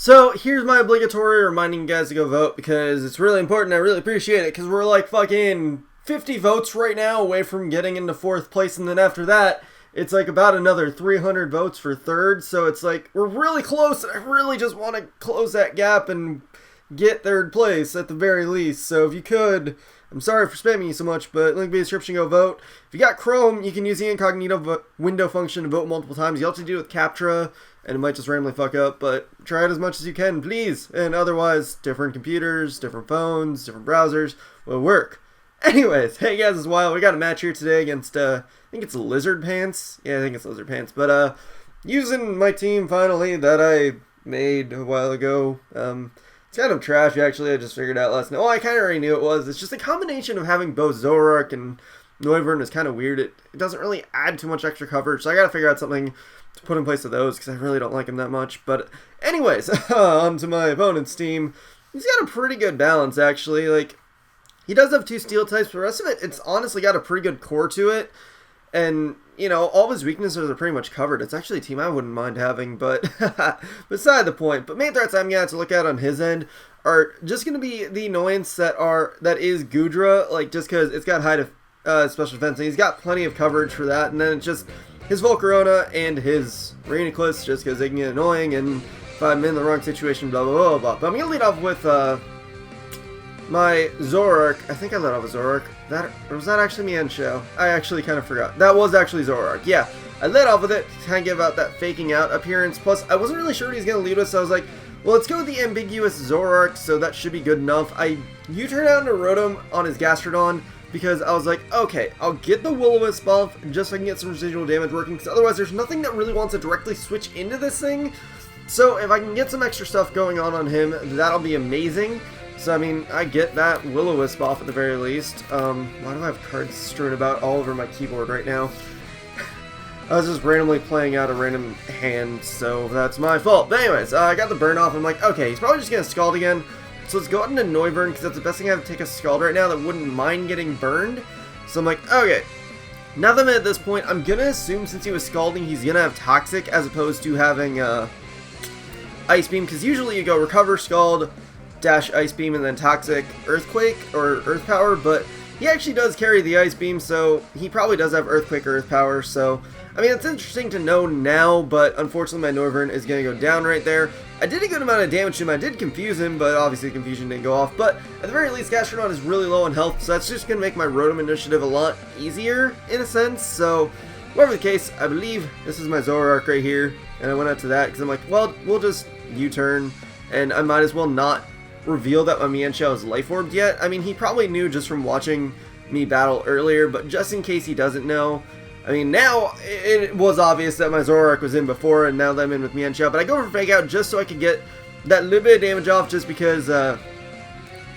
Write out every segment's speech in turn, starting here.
So here's my obligatory reminding you guys to go vote because it's really important. I really appreciate it because we're like fucking 50 votes right now away from getting into 4th place, and then after that it's like about another 300 votes for 3rd, so it's like we're really close, and I really just want to close that gap and get 3rd place at the very least. So if you could, I'm sorry for spamming you so much, but link in the description, go vote. If you got Chrome, you can use the incognito window function to vote multiple times. You have to do it with CAPTCHA, and it might just randomly fuck up, but try it as much as you can, please. And otherwise, different computers, different phones, different browsers will work. Anyways, hey guys, it's Wild. We got a match here today against, I think it's lizardpants. Yeah, I think it's lizardpants. But, using my team, finally, that I made a while ago. It's kind of trash, actually. I just figured out last night. Oh, I kind of already knew it was. It's just a combination of having both Zoroark and Noivern is kind of weird. It doesn't really add too much extra coverage, so I gotta figure out something to put in place of those, because I really don't like him that much. But anyways, on to my opponent's team. He's got a pretty good balance, actually. Like, he does have 2 steel types, but the rest of it, it's honestly got a pretty good core to it. And, you know, all of his weaknesses are pretty much covered. It's actually a team I wouldn't mind having, but beside the point. But main threats I'm going to have to look at on his end are just going to be the annoyance that is Goodra, like, just because it's got high special defense, and he's got plenty of coverage for that. And then it's just his Volcarona and his Rainiclus, just because they can get annoying, and if I'm in the wrong situation, blah, blah, blah, blah. But I'm going to lead off with my Zoroark. I think I led off with Zoroark. Or was that actually Mienshao? I actually kind of forgot. That was actually Zoroark. Yeah, I led off with it to kind of give out that faking out appearance. Plus, I wasn't really sure what he was going to lead with, so I was like, well, let's go with the ambiguous Zoroark, so that should be good enough. I U-turned out into Rotom on his Gastrodon because I was like, okay, I'll get the Will-O-Wisp buff just so I can get some residual damage working, because otherwise there's nothing that really wants to directly switch into this thing. So if I can get some extra stuff going on him, that'll be amazing. So, I mean, I get that Will-O-Wisp off at the very least. Why do I have cards strewn about all over my keyboard right now? I was just randomly playing out a random hand, so that's my fault. But anyways, I got the burn off. I'm like, okay, he's probably just going to Scald again. So let's go out into Noivern, because that's the best thing I have to take a Scald right now that wouldn't mind getting burned. So I'm like, okay. Now that I'm at this point, I'm going to assume since he was Scalding, he's going to have Toxic as opposed to having Ice Beam, because usually you go Recover, Scald, dash Ice Beam, and then Toxic, Earthquake, or Earth Power, but he actually does carry the Ice Beam, so he probably does have Earthquake or Earth Power, so, I mean, it's interesting to know now, but unfortunately my Noivern is going to go down right there. I did a good amount of damage to him. I did confuse him, but obviously confusion didn't go off, but at the very least, Gastrodon is really low in health, so that's just going to make my Rotom initiative a lot easier, in a sense, so, whatever the case, I believe this is my Zoroark right here, and I went out to that, because I'm like, well, we'll just U-turn, and I might as well not reveal that my Mienshao is life orbed yet. I mean, he probably knew just from watching me battle earlier, but just in case he doesn't know, I mean, now it was obvious that my Zoroark was in before, and now that I'm in with Mienshao, but I go for Fake Out just so I can get that little bit of damage off, just because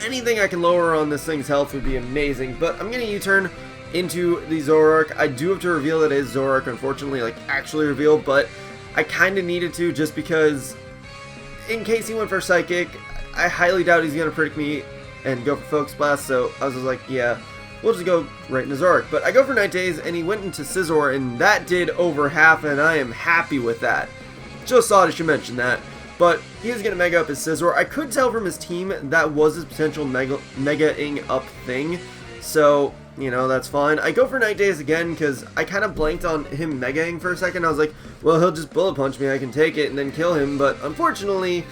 anything I can lower on this thing's health would be amazing. But I'm going to U-turn into the Zoroark. I do have to reveal that it is Zoroark, unfortunately, like actually reveal, but I kind of needed to just because in case he went for Psychic, I highly doubt he's going to predict me and go for Focus Blast, so I was just like, yeah, we'll just go right into Zoroark. But I go for Night Daze, and he went into Scizor, and that did over half, and I am happy with that. Just thought I should mention that. But he is going to Mega up his Scizor. I could tell from his team that was his potential Mega-ing up thing, so, you know, that's fine. I go for Night Daze again, because I kind of blanked on him Mega-ing for a second. I was like, well, he'll just Bullet Punch me, I can take it and then kill him, but unfortunately,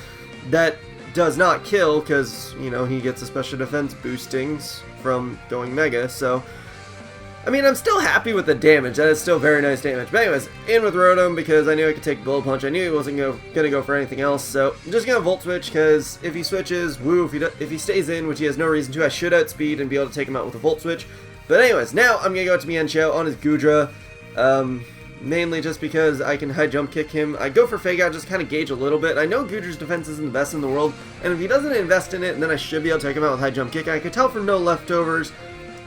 that does not kill, because, you know, he gets a special defense boostings from going Mega, so, I mean, I'm still happy with the damage. That is still very nice damage. But anyways, in with Rotom, because I knew I could take Bullet Punch. I knew he wasn't going to go for anything else, so I'm just going to Volt Switch, because if he switches, woo, if he stays in, which he has no reason to, I should outspeed and be able to take him out with a Volt Switch. But anyways, now I'm going to go to Mienshao on his Goodra, mainly just because I can high jump kick him. I go for Fake Out, just kind of gauge a little bit. I know Goodra's defense isn't the best in the world, and if he doesn't invest in it, then I should be able to take him out with high jump kick. I could tell from no leftovers,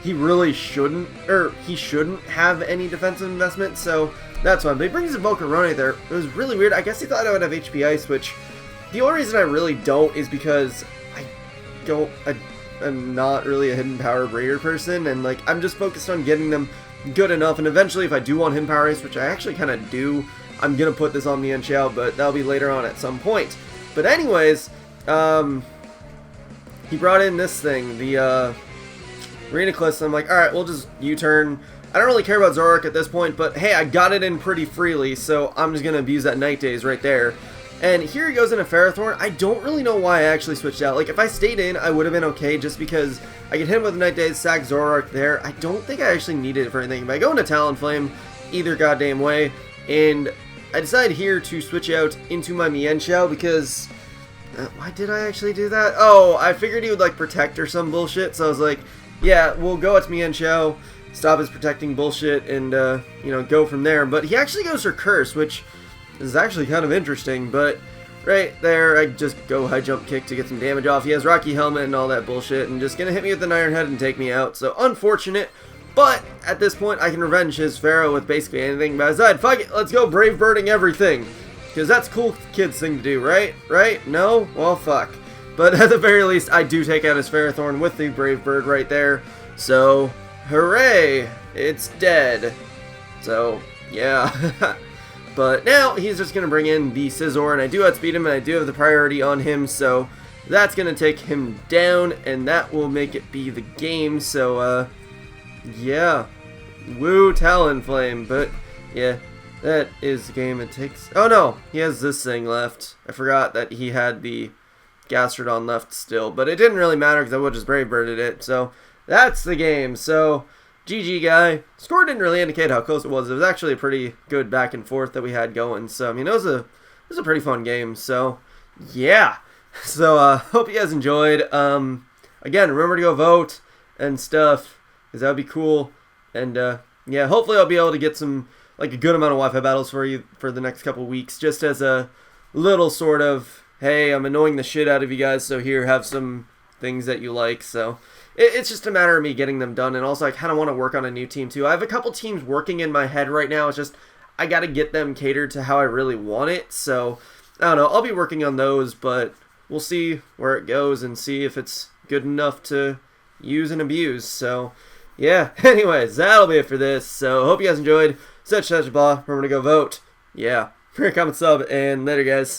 he really shouldn't, or he shouldn't have any defensive investment, so that's fine. But he brings a Volcarona there. It was really weird. I guess he thought I would have HP Ice, which the only reason I really don't is because I'm not really a hidden power raider person, and like I'm just focused on getting them good enough, and eventually if I do want him Power Ice, which I actually kind of do, I'm going to put this on Mienshao, but that'll be later on at some point. But anyways, he brought in this thing, the Arena Cliffs. I'm like, alright, we'll just U-turn. I don't really care about Zoroark at this point, but hey, I got it in pretty freely, so I'm just going to abuse that Night Daze right there. And here he goes into Ferrothorn. I don't really know why I actually switched out. Like, if I stayed in, I would have been okay, just because I could hit him with Night Daze, sack Zoroark there. I don't think I actually needed it for anything. But I go into Talonflame either goddamn way, and I decide here to switch out into my Mienshao because... why did I actually do that? Oh, I figured he would, like, protect or some bullshit, so I was like, yeah, we'll go at Mienshao, stop his protecting bullshit, and, you know, go from there. But he actually goes for Curse, which is actually kind of interesting, but right there, I just go high jump kick to get some damage off. He has Rocky Helmet and all that bullshit, and just gonna hit me with an Iron Head and take me out, so unfortunate. But at this point, I can revenge his Pharaoh with basically anything. But I said, fuck it, let's go Brave Birding everything. Because that's cool kids thing to do, right? Right? No? Well, fuck. But at the very least, I do take out his Ferrothorn with the Brave Bird right there. So, hooray! It's dead. So, yeah. But now, he's just going to bring in the Scizor, and I do outspeed him, and I do have the priority on him, so that's going to take him down, and that will make it be the game. So, yeah. Woo, Talonflame. But, yeah. That is the game. It takes... Oh, no. He has this thing left. I forgot that he had the Gastrodon left still. But it didn't really matter because I would just Brave Birded it. So, that's the game. So, GG, guy. Score didn't really indicate how close it was. It was actually a pretty good back and forth that we had going. So, I mean, it was a pretty fun game. So, yeah. So, hope you guys enjoyed. Again, remember to go vote and stuff, because that would be cool. And, yeah, hopefully I'll be able to get some... like a good amount of Wi-Fi battles for you for the next couple weeks, just as a little sort of, hey, I'm annoying the shit out of you guys, so here, have some things that you like. So it's just a matter of me getting them done, and also I kind of want to work on a new team too. I have a couple teams working in my head right now. It's just I got to get them catered to how I really want it. So I don't know. I'll be working on those, but we'll see where it goes and see if it's good enough to use and abuse. So yeah. Anyways, that'll be it for this. So hope you guys enjoyed. Such blah. Remember to go vote. Yeah. Comment, sub, and later, guys.